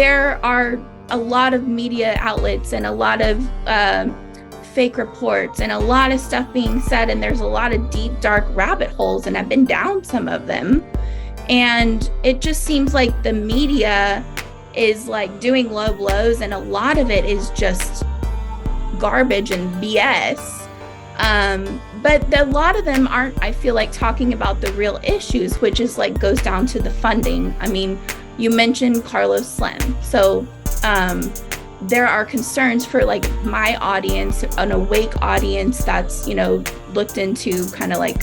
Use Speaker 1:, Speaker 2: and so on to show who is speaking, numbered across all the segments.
Speaker 1: there are a lot of media outlets and a lot of fake reports and a lot of stuff being said, and there's a lot of deep, dark rabbit holes, and I've been down some of them. And it just seems like the media is like doing low blows, and a lot of it is just garbage and BS. But a lot of them aren't, I feel like, talking about the real issues, which is like goes down to the funding. I mean, you mentioned Carlos Slim. So there are concerns for like my audience, an awake audience that's, you know, looked into kind of like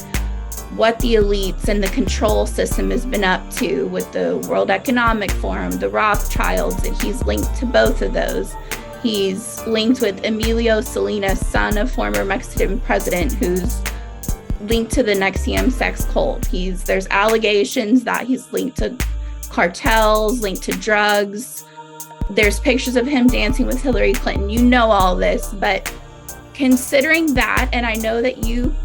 Speaker 1: what the elites and the control system has been up to with the World Economic Forum, the Rothschilds, and he's linked to both of those. He's linked with Emilio Salinas, son of former Mexican president, who's linked to the Nexium sex cult. There's allegations that he's linked to cartels, linked to drugs. There's pictures of him dancing with Hillary Clinton. You know all this, but considering that, and I know that you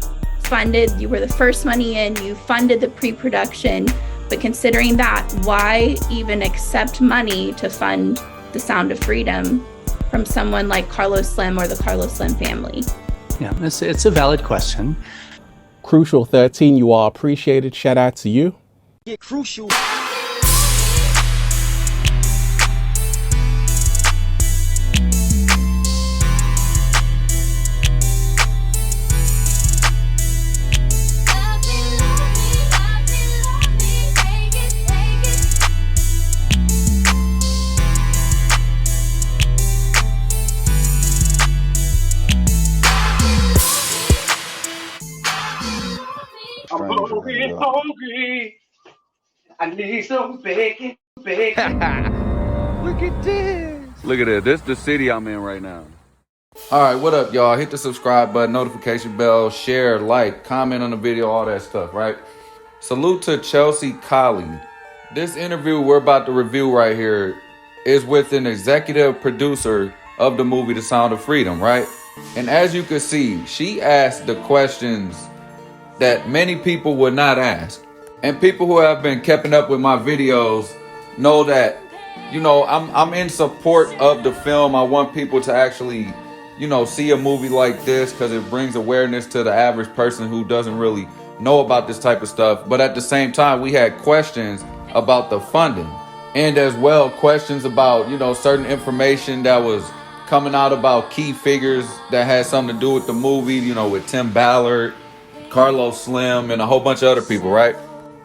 Speaker 1: were the first money in, you funded the pre-production, but considering that, why even accept money to fund The Sound of Freedom from someone like Carlos Slim or the Carlos Slim family?
Speaker 2: Yeah, it's a valid question.
Speaker 3: Crucial 13, you all appreciate it. Shout out to you.
Speaker 4: Get crucial.
Speaker 5: Hungry. I need some bacon.
Speaker 4: Look at this.
Speaker 6: Look at it. This is the city I'm in right now.
Speaker 7: All right, what up, y'all? Hit the subscribe button, notification bell, share, like, comment on the video, all that stuff, right? Salute to COLLIE. This interview we're about to review right here is with an executive producer of the movie The Sound of Freedom, right? And as you can see, she asked the questions that many people would not ask. And people who have been keeping up with my videos know that, you know, I'm in support of the film. I want people to actually, you know, see a movie like this because it brings awareness to the average person who doesn't really know about this type of stuff. But at the same time, we had questions about the funding, and as well questions about, you know, certain information that was coming out about key figures that had something to do with the movie, you know, with Tim Ballard, Carlos Slim, and a whole bunch of other people, right?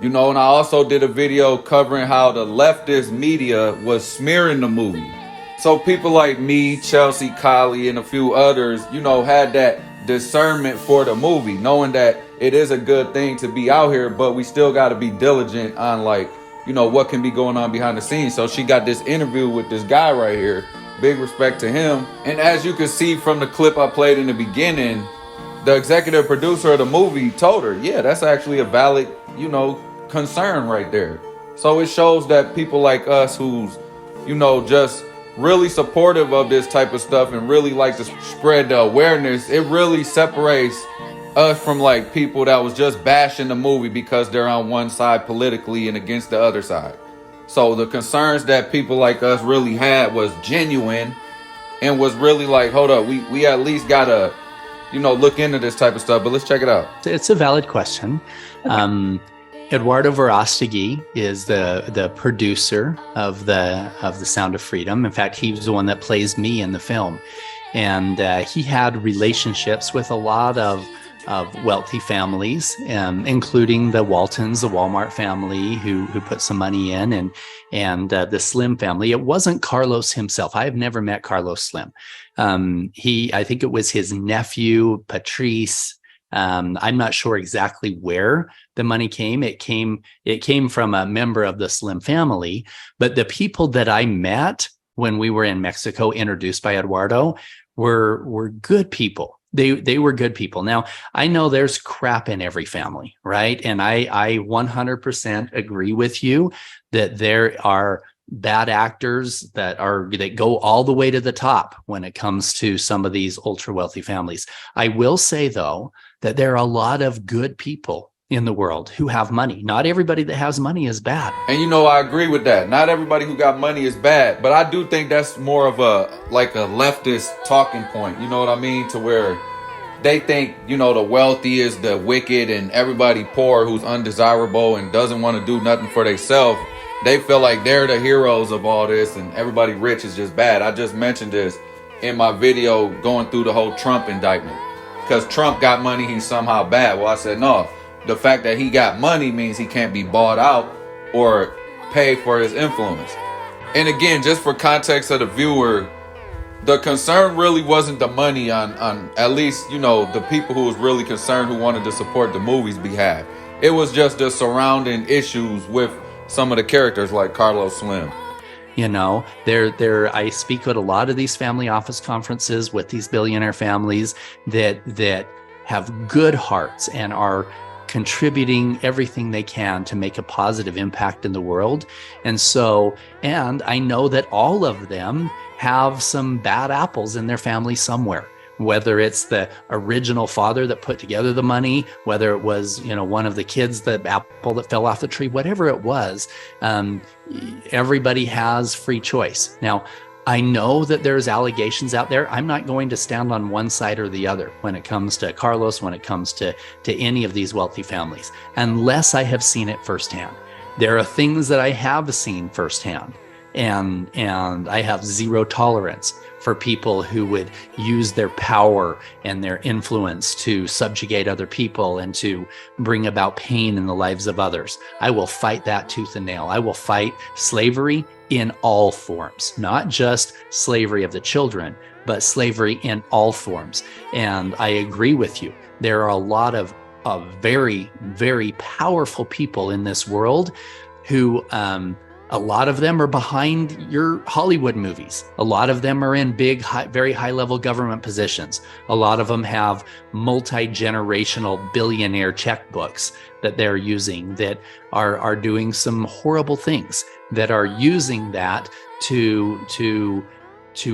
Speaker 7: You know, and I also did a video covering how the leftist media was smearing the movie. So people like me, COLLIE, and a few others, you know, had that discernment for the movie, knowing that it is a good thing to be out here, but we still got to be diligent on, like, you know, what can be going on behind the scenes. So she got this interview with this guy right here. Big respect to him. And as you can see from the clip I played in the beginning, the executive producer of the movie told her, yeah, that's actually a valid, you know, concern right there. So it shows that people like us who's, you know, just really supportive of this type of stuff and really like to spread the awareness, it really separates us from like people that was just bashing the movie because they're on one side politically and against the other side. So the concerns that people like us really had was genuine and was really like, hold up, we at least gotta, you know, look into this type of stuff. But let's check it out.
Speaker 2: It's a valid question. Okay. Eduardo Verástegui is the producer of the Sound of Freedom. In fact, he was the one that plays me in the film, and he had relationships with a lot of wealthy families, including the Waltons, the Walmart family, who put some money in, and the Slim family. It wasn't Carlos himself. I have never met Carlos Slim. I think it was his nephew, Patrice. I'm not sure exactly where the money came. It came from a member of the Slim family, but the people that I met when we were in Mexico, introduced by Eduardo, were good people. They were good people. Now, I know there's crap in every family, right? And I 100% agree with you that there are bad actors that go all the way to the top when it comes to some of these ultra wealthy families. I will say, though, that there are a lot of good people in the world who have money. Not everybody that has money is bad.
Speaker 7: And you know, I agree with that. Not everybody who got money is bad, but I do think that's more of a leftist talking point. You know what I mean? To where they think, you know, the wealthy is the wicked and everybody poor who's undesirable and doesn't want to do nothing for themselves. They feel like they're the heroes of all this and everybody rich is just bad. I just mentioned this in my video going through the whole Trump indictment. Because Trump got money, he's somehow bad. Well, I said, no. The fact that he got money means he can't be bought out or paid for his influence. And again, just for context of the viewer, the concern really wasn't the money on at least, you know, the people who was really concerned who wanted to support the movie's behalf. It was just the surrounding issues with some of the characters like Carlos Slim.
Speaker 2: You know, I speak at a lot of these family office conferences with these billionaire families that have good hearts and are contributing everything they can to make a positive impact in the world. And I know that all of them have some bad apples in their family somewhere, whether it's the original father that put together the money, whether it was, you know, one of the kids, the apple that fell off the tree, whatever it was. Everybody has free choice. Now, I know that there's allegations out there. I'm not going to stand on one side or the other when it comes to Carlos, when it comes to any of these wealthy families, unless I have seen it firsthand. There are things that I have seen firsthand, and I have zero tolerance for people who would use their power and their influence to subjugate other people and to bring about pain in the lives of others. I will fight that tooth and nail. I will fight slavery in all forms, not just slavery of the children, but slavery in all forms. And I agree with you. There are a lot of very, very powerful people in this world who, a lot of them are behind your Hollywood movies. A lot of them are in big, very high-level government positions. A lot of them have multi-generational billionaire checkbooks that they're using that are doing some horrible things, that are using that to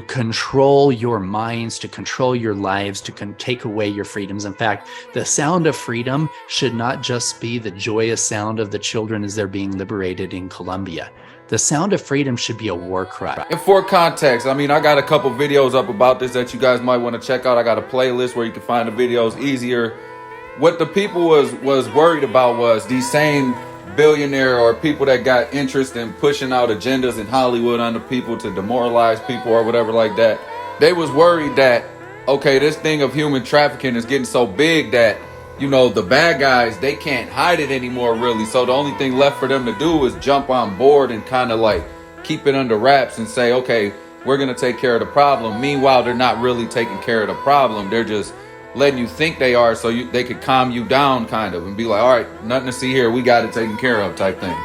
Speaker 2: control your minds, to control your lives, to take away your freedoms. In fact, the sound of freedom should not just be the joyous sound of the children as they're being liberated in Colombia. The sound of freedom should be a war cry.
Speaker 7: And for context, I mean, I got a couple videos up about this that you guys might want to check out. I got a playlist where you can find the videos easier. What the people was worried about was these same billionaire or people that got interest in pushing out agendas in Hollywood on the people to demoralize people or whatever like that. They was worried that, okay, this thing of human trafficking is getting so big that, you know, the bad guys, they can't hide it anymore really. So the only thing left for them to do is jump on board and kind of like keep it under wraps and say, okay, we're going to take care of the problem. Meanwhile, they're not really taking care of the problem. They're just letting you think they are so they could calm you down kind of and be like, all right, nothing to see here. We got it taken care of type thing.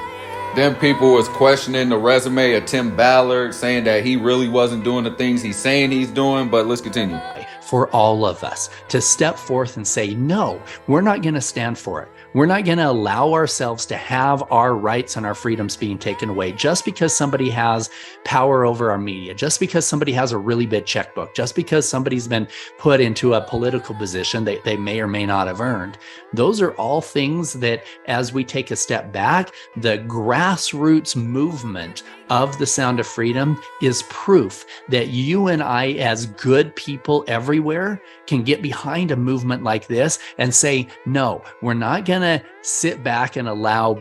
Speaker 7: Then people was questioning the resume of Tim Ballard, saying that he really wasn't doing the things he's saying he's doing. But let's continue.
Speaker 2: For all of us to step forth and say, no, we're not going to stand for it. We're not going to allow ourselves to have our rights and our freedoms being taken away just because somebody has power over our media, just because somebody has a really big checkbook, just because somebody's been put into a political position that they may or may not have earned. Those are all things that, as we take a step back, the grassroots movement of the Sound of Freedom is proof that you and I, as good people everywhere, can get behind a movement like this and say, no, we're not going to sit back and allow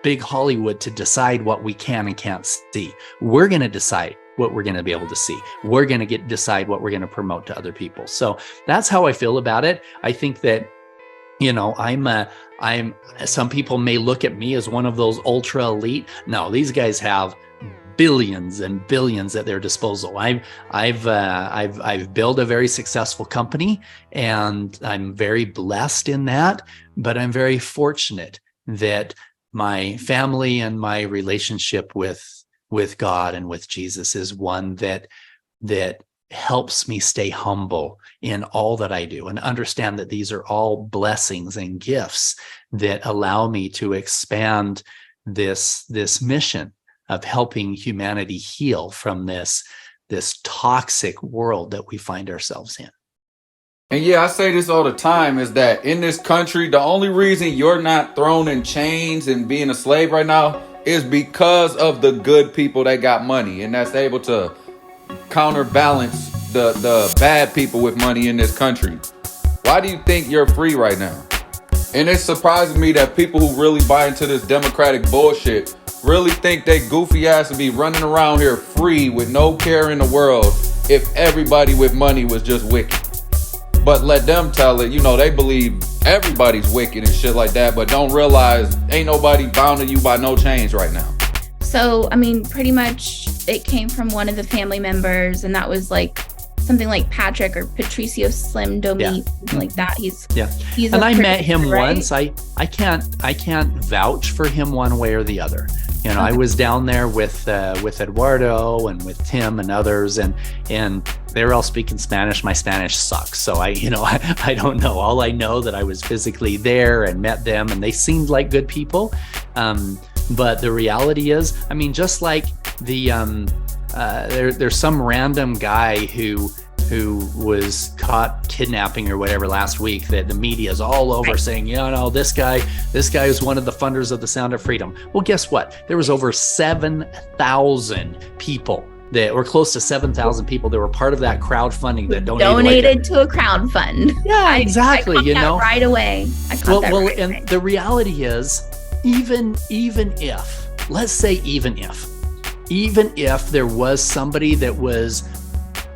Speaker 2: big Hollywood to decide what we can and can't see. We're going to decide what we're going to be able to see. We're going to decide what we're going to promote to other people. So that's how I feel about it. I think that, you know, some people may look at me as one of those ultra elite. No, these guys have billions and billions at their disposal. I've built a very successful company, and I'm very blessed in that. But I'm very fortunate that my family and my relationship with God and with Jesus is one that helps me stay humble in all that I do and understand that these are all blessings and gifts that allow me to expand this mission of helping humanity heal from this toxic world that we find ourselves in.
Speaker 7: And yeah, I say this all the time, is that in this country, the only reason you're not thrown in chains and being a slave right now is because of the good people that got money and that's able to counterbalance the bad people with money in this country. Why do you think you're free right now? And it surprises me that people who really buy into this democratic bullshit really think they goofy ass would be running around here free with no care in the world if everybody with money was just wicked. But let them tell it, you know, they believe everybody's wicked and shit like that, but don't realize ain't nobody bounding you by no chains right now.
Speaker 1: So, I mean, pretty much it came from one of the family members, and that was like something like Patrick or Patricio Slim Domit, something like that. He's
Speaker 2: and I met him
Speaker 1: right?
Speaker 2: once. I can't vouch for him one way or the other. You know, I was down there with Eduardo and with Tim and others, and they were all speaking Spanish. My Spanish sucks, so I don't know. All I know that I was physically there and met them, and they seemed like good people. But the reality is, I mean, just like there's some random guy who was caught kidnapping or whatever last week that the media is all over saying, you know, this guy is one of the funders of the Sound of Freedom. Well, guess what? There was over 7,000 people that were close to 7,000 people that were part of that crowdfunding that donated
Speaker 1: to a crowd fund.
Speaker 2: Yeah, exactly.
Speaker 1: I caught that right away.
Speaker 2: And the reality is, even if, let's say, even if there was somebody that was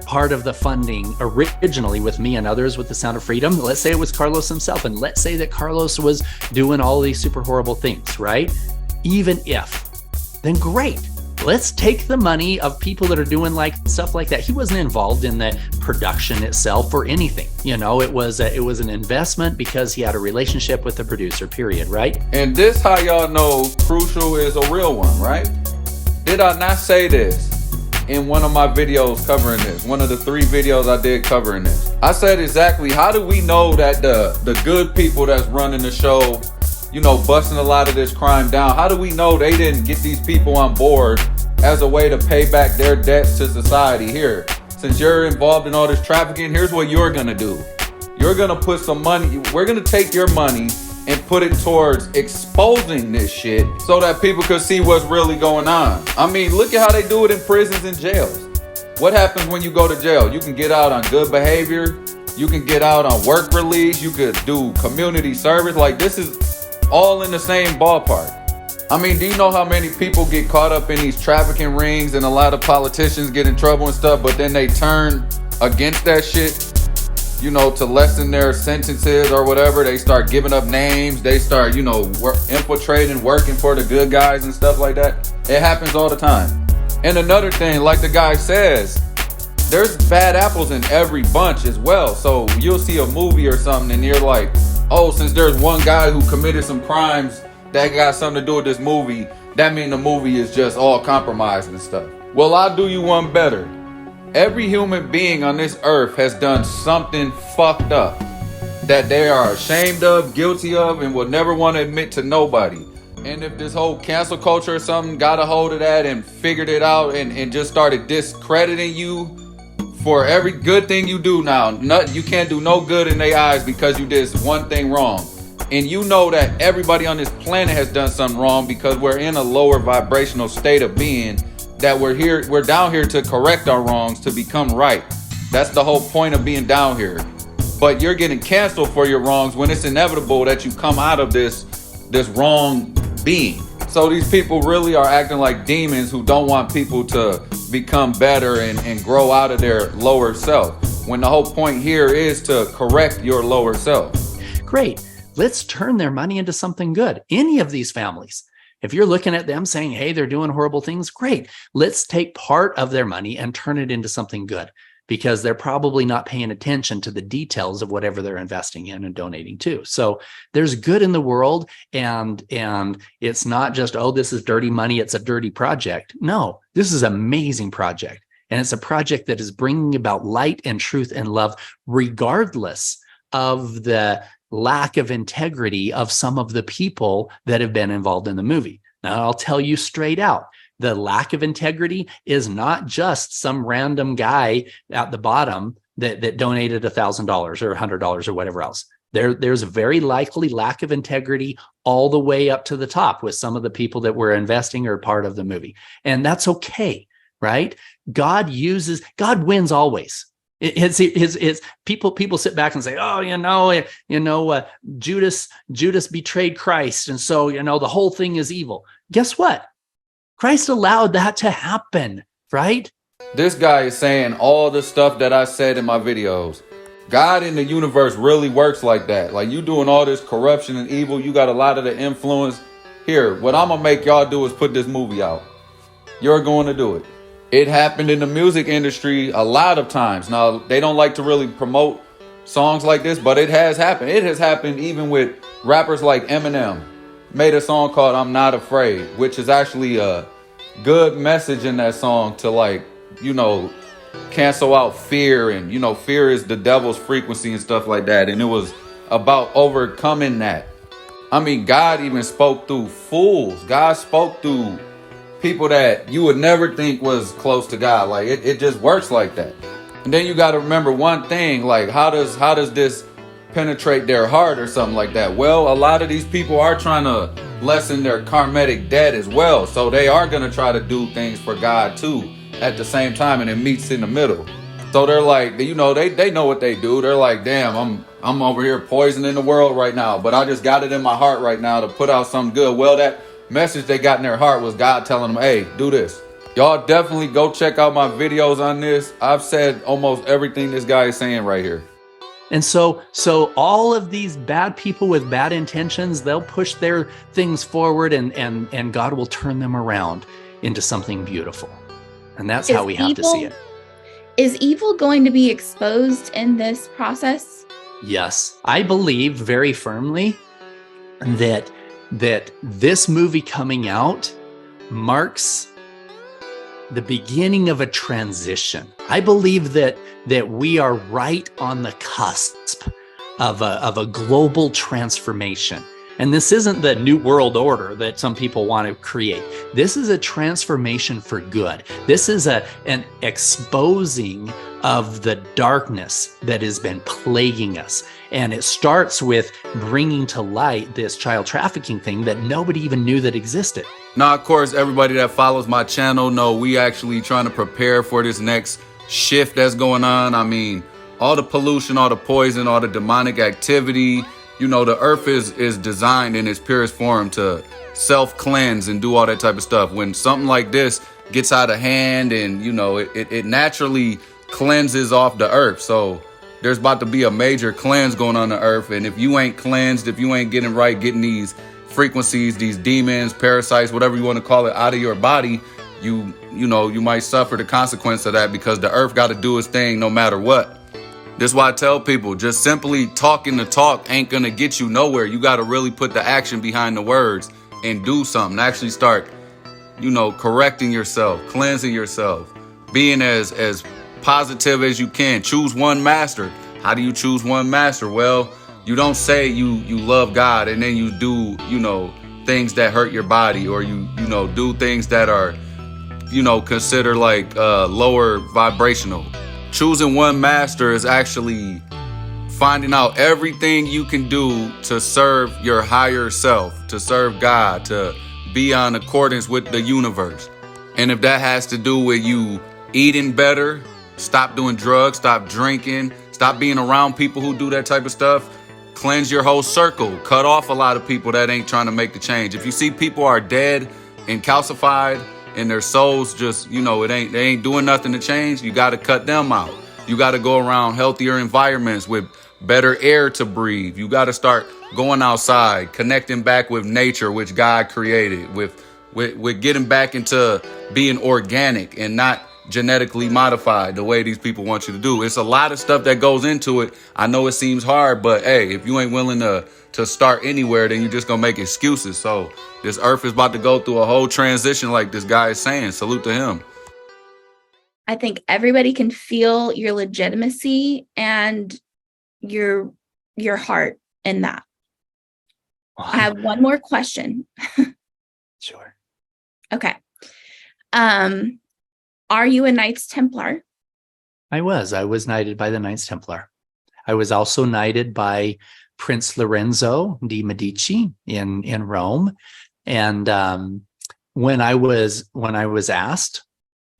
Speaker 2: part of the funding originally with me and others with the Sound of Freedom, let's say it was Carlos himself, and let's say that Carlos was doing all these super horrible things, right? Even if, then great. Let's take the money of people that are doing like stuff like that. He wasn't involved in the production itself or anything. You know, it was an investment because he had a relationship with the producer, period, right?
Speaker 7: And this how y'all know Crucial is a real one, right? Did I not say this in one of my videos covering this? One of the 3 videos I did covering this. I said exactly, how do we know that the good people that's running the show, you know, busting a lot of this crime down, how do we know they didn't get these people on board as a way to pay back their debts to society? Here, since you're involved in all this trafficking, here's what you're gonna do. You're gonna put some money, we're gonna take your money and put it towards exposing this shit so that people could see what's really going on. I mean, look at how they do it in prisons and jails. What happens when you go to jail? You can get out on good behavior. You can get out on work release. You could do community service. Like, this is all in the same ballpark. I mean, do you know how many people get caught up in these trafficking rings and a lot of politicians get in trouble and stuff, but then they turn against that shit? You know, to lessen their sentences or whatever, they start giving up names. They start, you know, infiltrating, working for the good guys and stuff like that. It happens all the time. And another thing, like the guy says, there's bad apples in every bunch as well. So you'll see a movie or something and you're like, oh, since there's one guy who committed some crimes that got something to do with this movie, that means the movie is just all compromised and stuff. Well, I'll do you one better. Every human being on this earth has done something fucked up that they are ashamed of, guilty of, and will never want to admit to nobody. And if this whole cancel culture or something got a hold of that and figured it out and just started discrediting you for every good thing you do now, you can't do no good in their eyes because you did one thing wrong. And you know that everybody on this planet has done something wrong because we're in a lower vibrational state of being, that we're down here to correct our wrongs, to become right. That's the whole point of being down here. But you're getting canceled for your wrongs when it's inevitable that you come out of this wrong being. So these people really are acting like demons who don't want people to become better and grow out of their lower self, when the whole point here is to correct your lower self.
Speaker 2: Great. Let's turn their money into something good. Any of these families. If you're looking at them saying, hey, they're doing horrible things, great. Let's take part of their money and turn it into something good, because they're probably not paying attention to the details of whatever they're investing in and donating to. So there's good in the world, and it's not just, oh, this is dirty money, it's a dirty project. No, this is an amazing project. And it's a project that is bringing about light and truth and love, regardless of the lack of integrity of some of the people that have been involved in the movie. Now, I'll tell you straight out, the lack of integrity is not just some random guy at the bottom that donated $1,000 or $100 or whatever else. There's a very likely lack of integrity all the way up to the top with some of the people that were investing or part of the movie. And that's okay, right? God wins always. It's people sit back and say, oh, Judas betrayed Christ. And so, the whole thing is evil. Guess what? Christ allowed that to happen, right?
Speaker 7: This guy is saying all the stuff that I said in my videos. God in the universe really works like that. Like, you doing all this corruption and evil, you got a lot of the influence. Here, what I'm gonna make y'all do is put this movie out. You're going to do it. It happened in the music industry a lot of times. Now, they don't like to really promote songs like this, but it has happened. It has happened even with rappers like Eminem. Made a song called I'm Not Afraid, which is actually a good message in that song to cancel out fear. And, fear is the devil's frequency and stuff like that. And it was about overcoming that. I mean, God even spoke through fools. God spoke through people that you would never think was close to God. Like, it just works like that. And then you got to remember one thing, like, how does this penetrate their heart or something like that? Well, a lot of these people are trying to lessen their karmic debt as well. So they are going to try to do things for God too at the same time, and it meets in the middle. So they're like, they know what they do. They're like, damn, I'm over here poisoning the world right now, but I just got it in my heart right now to put out something good. Well, that message they got in their heart was God telling them, hey, do this. Y'all definitely go check out my videos on this. I've said almost everything this guy is saying right here.
Speaker 2: And so all of these bad people with bad intentions, they'll push their things forward and God will turn them around into something beautiful. And that's how we have to see it.
Speaker 1: Is evil going to be exposed in this process?
Speaker 2: Yes. I believe very firmly that this movie coming out marks the beginning of a transition. I believe that we are right on the cusp of a global transformation. And this isn't the new world order that some people want to create. This is a transformation for good. This is an exposing of the darkness that has been plaguing us. And it starts with bringing to light this child trafficking thing that nobody even knew that existed.
Speaker 7: Now, of course, everybody that follows my channel know we actually trying to prepare for this next shift that's going on. I mean, all the pollution, all the poison, all the demonic activity. The earth is designed in its purest form to self-cleanse and do all that type of stuff. When something like this gets out of hand and, it naturally cleanses off the earth. So there's about to be a major cleanse going on the earth. And if you ain't cleansed, if you ain't getting right, getting these frequencies, these demons, parasites, whatever you want to call it, out of your body, you might suffer the consequence of that, because the earth got to do its thing no matter what. This is why I tell people, just simply talking the talk ain't going to get you nowhere. You got to really put the action behind the words and do something. Actually start, correcting yourself, cleansing yourself, being as positive as you can. Choose one master. How do you choose one master? Well, you don't say you love God and then you do, things that hurt your body, or you do things that are, consider like lower vibrational. Choosing one master is actually finding out everything you can do to serve your higher self, to serve God, to be on accordance with the universe. And if that has to do with you eating better, stop doing drugs, stop drinking, stop being around people who do that type of stuff, cleanse your whole circle, cut off a lot of people that ain't trying to make the change. If you see people are dead and calcified, and their souls just, they ain't doing nothing to change, you got to cut them out. You got to go around healthier environments with better air to breathe. You got to start going outside, connecting back with nature, which God created, with getting back into being organic and not genetically modified the way these people want you to do. It's a lot of stuff that goes into it. I know it seems hard, but hey, if you ain't willing to start anywhere, then you're just going to make excuses. So this earth is about to go through a whole transition like this guy is saying. Salute to him.
Speaker 1: I think everybody can feel your legitimacy and your heart in that. I have one more question.
Speaker 2: Sure.
Speaker 1: Okay. Are you a Knights Templar?
Speaker 2: I was knighted by the Knights Templar. I was also knighted by Prince Lorenzo di Medici in Rome. And when I was asked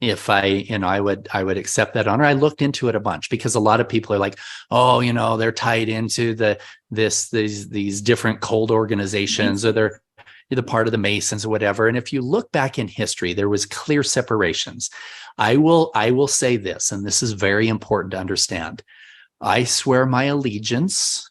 Speaker 2: if I would accept that honor, I looked into it a bunch, because a lot of people are like, oh, they're tied into these different cult organizations, or they're the part of the Masons or whatever. And if you look back in history, there was clear separations. I will say this, and this is very important to understand. I swear my allegiance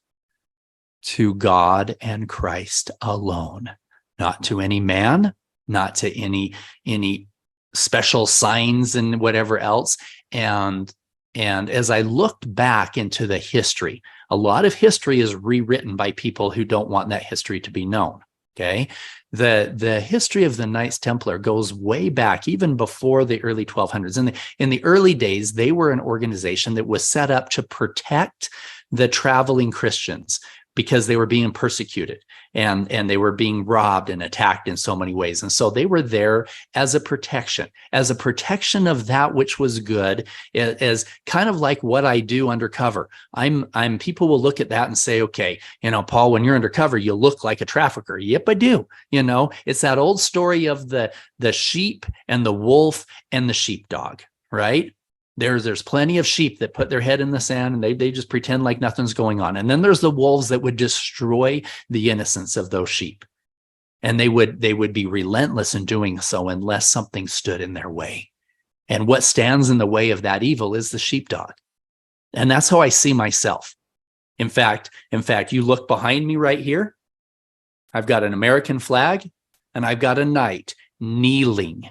Speaker 2: to God and Christ alone, not to any man, not to any special signs and whatever else. And as I looked back into the history, a lot of history is rewritten by people who don't want that history to be known. Okay. The history of the Knights Templar goes way back, even before the early 1200s. In the early days, they were an organization that was set up to protect the traveling Christians, because they were being persecuted and they were being robbed and attacked in so many ways. And so they were there as a protection of that which was good, as kind of like what I do undercover. People will look at that and say, okay, Paul, when you're undercover, you look like a trafficker. Yep, I do. It's that old story of the sheep and the wolf and the sheepdog, right? There's plenty of sheep that put their head in the sand and they just pretend like nothing's going on. And then there's the wolves that would destroy the innocence of those sheep. And they would be relentless in doing so unless something stood in their way. And what stands in the way of that evil is the sheepdog. And that's how I see myself. In fact, you look behind me right here. I've got an American flag and I've got a knight kneeling.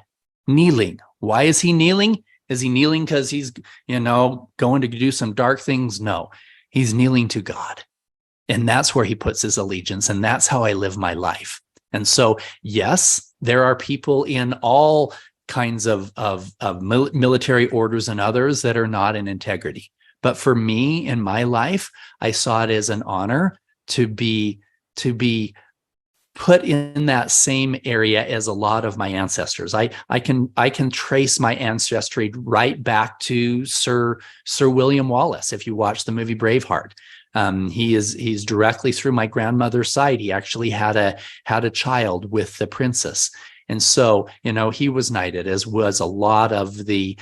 Speaker 2: Why is he kneeling? Is he kneeling because he's, going to do some dark things? No, he's kneeling to God. And that's where he puts his allegiance. And that's how I live my life. And so, yes, there are people in all kinds of military orders and others that are not in integrity. But for me in my life, I saw it as an honor to be put in that same area as a lot of my ancestors. I can trace my ancestry right back to Sir William Wallace. If you watch the movie Braveheart, he's directly through my grandmother's side. He actually had a child with the princess. And so, he was knighted, as was a lot of the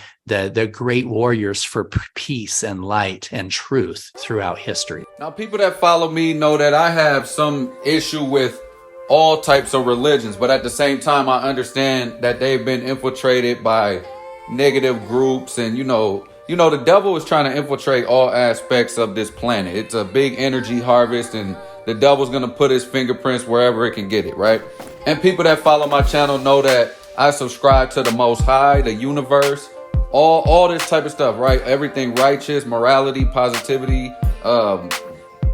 Speaker 2: great warriors for peace and light and truth throughout history.
Speaker 7: Now, people that follow me know that I have some issue with all types of religions, but at the same time, I understand that they've been infiltrated by negative groups, and the devil is trying to infiltrate all aspects of this planet. It's a big energy harvest, and the devil's gonna put his fingerprints wherever it can get it, right? And people that follow my channel know that I subscribe to the Most High, the universe, all this type of stuff, right? Everything righteous, morality, positivity,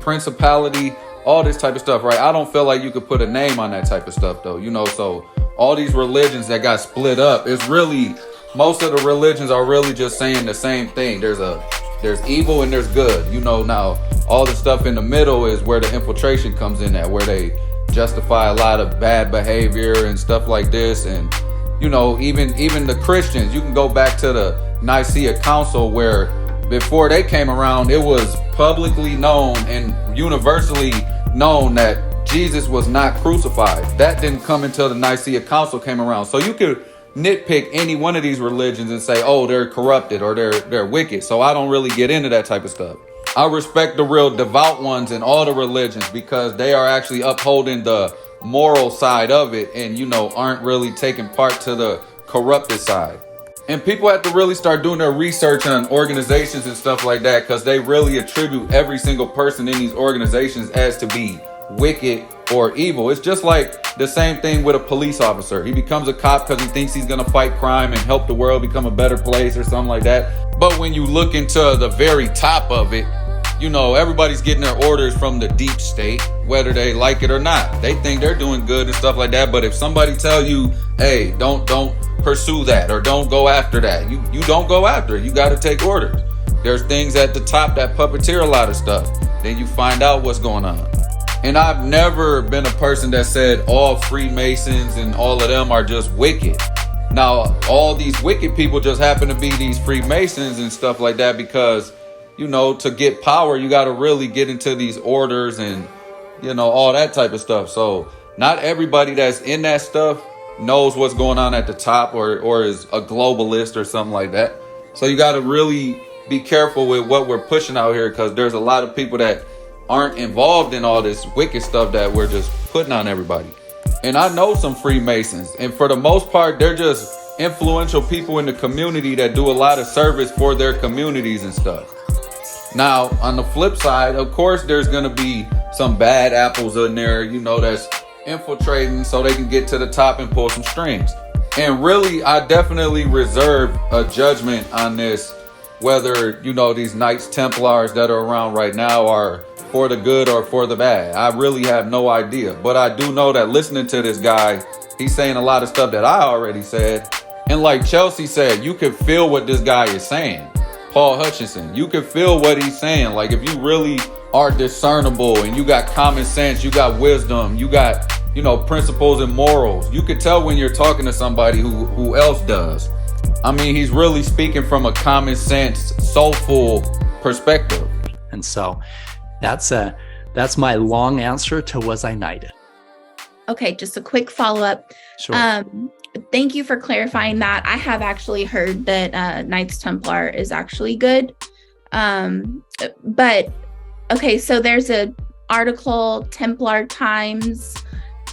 Speaker 7: principality, all this type of stuff, right? I don't feel like you could put a name on that type of stuff, though, so all these religions that got split up, most of the religions are really just saying the same thing. There's evil and there's good, now all the stuff in the middle is where the infiltration comes in at, where they justify a lot of bad behavior and stuff like this. And, even the Christians, you can go back to the Nicaea Council, where before they came around, it was publicly known and universally known that Jesus was not crucified. That didn't come until the Nicaea Council came around. So you could nitpick any one of these religions and say, oh, they're corrupted or they're wicked. So I don't really get into that type of stuff. I respect the real devout ones in all the religions, because they are actually upholding the moral side of it and, aren't really taking part to the corrupted side. And people have to really start doing their research on organizations and stuff like that, because they really attribute every single person in these organizations as to be wicked or evil. It's just like the same thing with a police officer. He becomes a cop because he thinks he's going to fight crime and help the world become a better place or something like that. But when you look into the very top of it, everybody's getting their orders from the deep state, whether they like it or not. They think they're doing good and stuff like that. But if somebody tell you, hey, don't pursue that or don't go after that, you don't go after it. You got to take orders. There's things at the top that puppeteer a lot of stuff. Then you find out what's going on. And I've never been a person that said all Freemasons and all of them are just wicked. Now, all these wicked people just happen to be these Freemasons and stuff like that because, you know, to get power, you got to really get into these orders and, you know, all that type of stuff. So not everybody that's in that stuff knows what's going on at the top or is a globalist or something like that. So you got to really be careful with what we're pushing out here because there's a lot of people that aren't involved in all this wicked stuff that we're just putting on everybody. And I know some Freemasons, and for the most part, they're just influential people in the community that do a lot of service for their communities and stuff. Now, on the flip side, of course, there's going to be some bad apples in there, you know, that's infiltrating so they can get to the top and pull some strings. And really, I definitely reserve a judgment on this, whether, you know, these Knights Templars that are around right now are for the good or for the bad. I really have no idea. But I do know that listening to this guy, he's saying a lot of stuff that I already said. And like Chelsea said, you can feel what this guy is saying. Paul Hutchinson, you can feel what he's saying. Like if you really are discernible and you got common sense, you got wisdom, you got, you know, principles and morals, you could tell when you're talking to somebody who else does. I mean, he's really speaking from a common sense, soulful perspective.
Speaker 2: And so that's my long answer to was I knighted?
Speaker 1: Okay, just a quick follow-up.
Speaker 2: Sure.
Speaker 1: Thank you for clarifying that. I have actually heard that Knights Templar is actually good. But okay, so there's a article, Templar Times,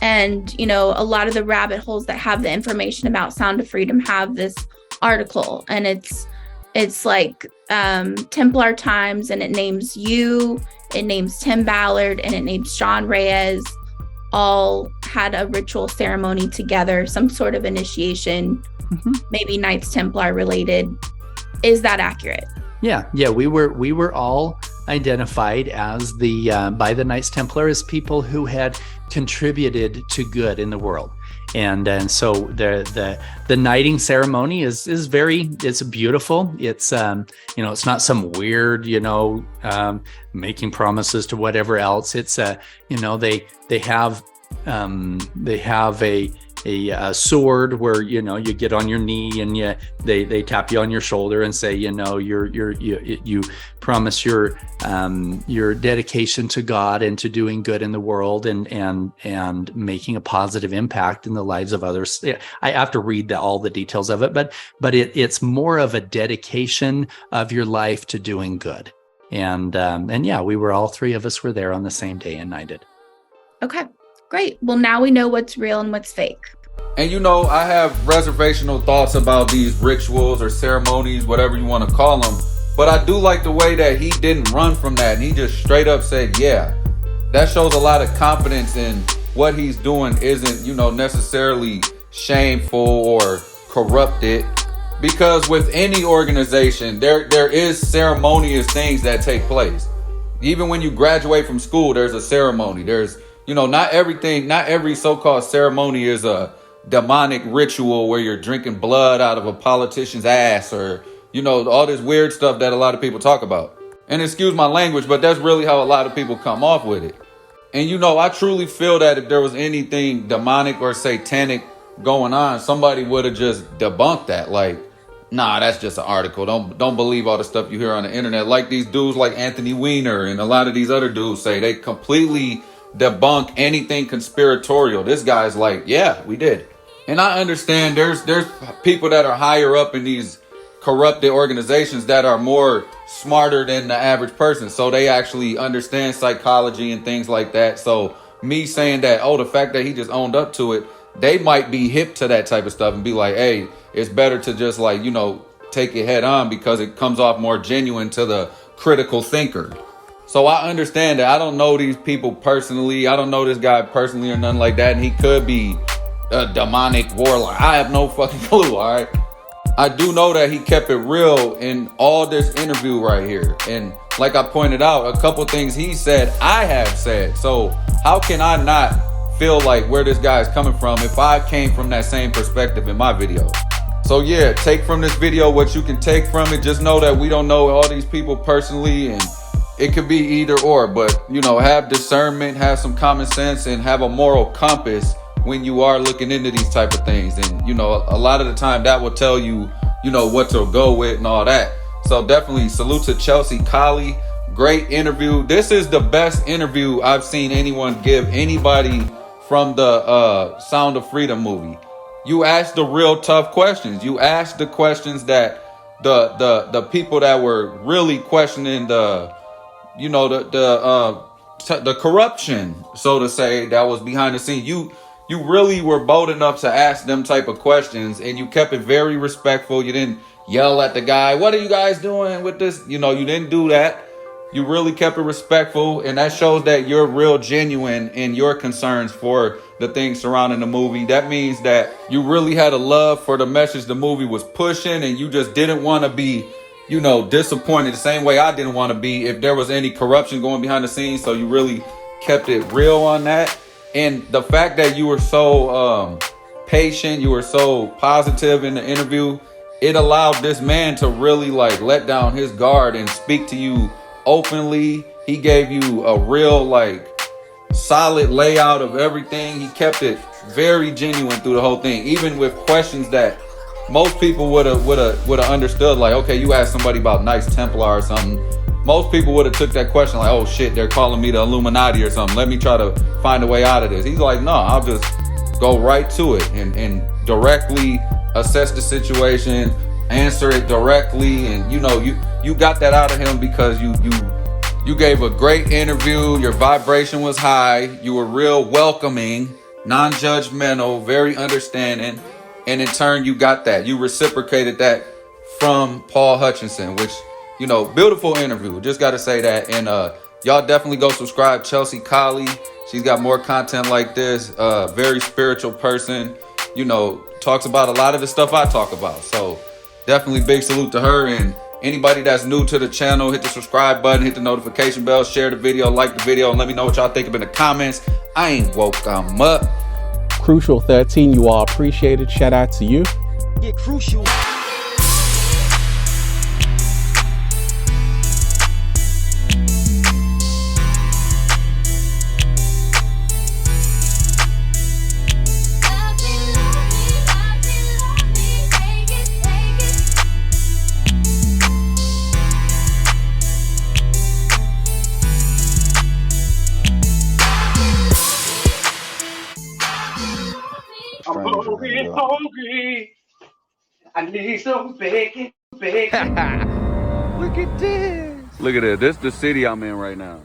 Speaker 1: and you know, a lot of the rabbit holes that have the information about Sound of Freedom have this article, and it's like Templar Times, and it names you, it names Tim Ballard, and it names John Reyes, all had a ritual ceremony together, some sort of initiation, maybe Knights Templar related. Is that accurate?
Speaker 2: Yeah, we were all identified as by the Knights Templar as people who had contributed to good in the world. And so the knighting ceremony is it's beautiful. It's you know, it's not some weird, you know, making promises to whatever else. It's you know, they have a sword where, you know, you get on your knee and they tap you on your shoulder and say, you know, you promise your dedication to God and to doing good in the world and making a positive impact in the lives of others. I have to read all the details of it, but it's more of a dedication of your life to doing good. And yeah, all three of us were there on the same day and knighted.
Speaker 1: Okay, great. Well, now we know what's real and what's fake.
Speaker 7: And you know, I have reservational thoughts about these rituals or ceremonies, whatever you want to call them. But I do like the way that he didn't run from that. And he just straight up said, yeah, that shows a lot of confidence in what he's doing isn't, you know, necessarily shameful or corrupted. Because with any organization, there is ceremonious things that take place. Even when you graduate from school, there's a ceremony. There's, you know, not every so-called ceremony is a demonic ritual where you're drinking blood out of a politician's ass or, you know, all this weird stuff that a lot of people talk about. And excuse my language, but that's really how a lot of people come off with it. And, you know, I truly feel that if there was anything demonic or satanic going on, somebody would have just debunked that. Like, nah, that's just an article. Don't believe all the stuff you hear on the internet. Like these dudes like Anthony Weiner and a lot of these other dudes say, they completely debunk anything conspiratorial. This guy's like, yeah, we did. And I understand there's people that are higher up in these corrupted organizations that are more smarter than the average person. So they actually understand psychology and things like that. So me saying that, oh, the fact that he just owned up to it, they might be hip to that type of stuff and be like, hey, it's better to just like, you know, take it head on because it comes off more genuine to the critical thinker. So I understand that. I don't know these people personally. I don't know this guy personally or nothing like that. And he could be a demonic warlock. I have no fucking clue, all right? I do know that he kept it real in all this interview right here. And like I pointed out, a couple things he said, I have said. So how can I not feel like where this guy is coming from if I came from that same perspective in my video? So yeah, take from this video what you can take from it. Just know that we don't know all these people personally, and it could be either or. But, you know, have discernment, have some common sense, and have a moral compass when you are looking into these type of things. And, you know, a lot of the time that will tell you, you know, what to go with and all that. So definitely salute to Chelsea Collie. Great interview. This is the best interview I've seen anyone give anybody from the Sound of Freedom movie. You asked the real tough questions. You asked the questions that the people that were really questioning the corruption, so to say, that was behind the scene. You really were bold enough to ask them type of questions, and you kept it very respectful. You didn't yell at the guy, "What are you guys doing with this?" You know, you didn't do that. You really kept it respectful, and that shows that you're real genuine in your concerns for the things surrounding the movie. That means that you really had a love for the message the movie was pushing, and you just didn't want to be, you know, disappointed the same way I didn't want to be if there was any corruption going behind the scenes. So you really kept it real on that. And the fact that you were so patient, you were so positive in the interview, it allowed this man to really like let down his guard and speak to you openly. He gave you a real like solid layout of everything. He kept it very genuine through the whole thing, even with questions that most people would have understood. Like, okay, you asked somebody about Knights Templar or something. Most people would have took that question like, oh shit, they're calling me the Illuminati or something. Let me try to find a way out of this. He's like, no, I'll just go right to it and directly assess the situation, answer it directly. And you know, you got that out of him because you gave a great interview. Your vibration was high. You were real welcoming, non-judgmental, very understanding. And in turn, you got that. You reciprocated that from Paul Hutchinson, which, you know, beautiful interview. Just got to say that. And y'all definitely go subscribe Chelsea Collie. She's got more content like this. Very spiritual person. You know, talks about a lot of the stuff I talk about. So definitely big salute to her. And anybody that's new to the channel, hit the subscribe button, hit the notification bell, share the video, like the video, and let me know what y'all think of in the comments. I ain't woke 'em up.
Speaker 3: Crucial 13, you all appreciated. Shout out to you.
Speaker 4: Get crucial.
Speaker 5: I'm hungry. I need some bacon.
Speaker 4: Look at this.
Speaker 6: Look at this. This is the city I'm in right now.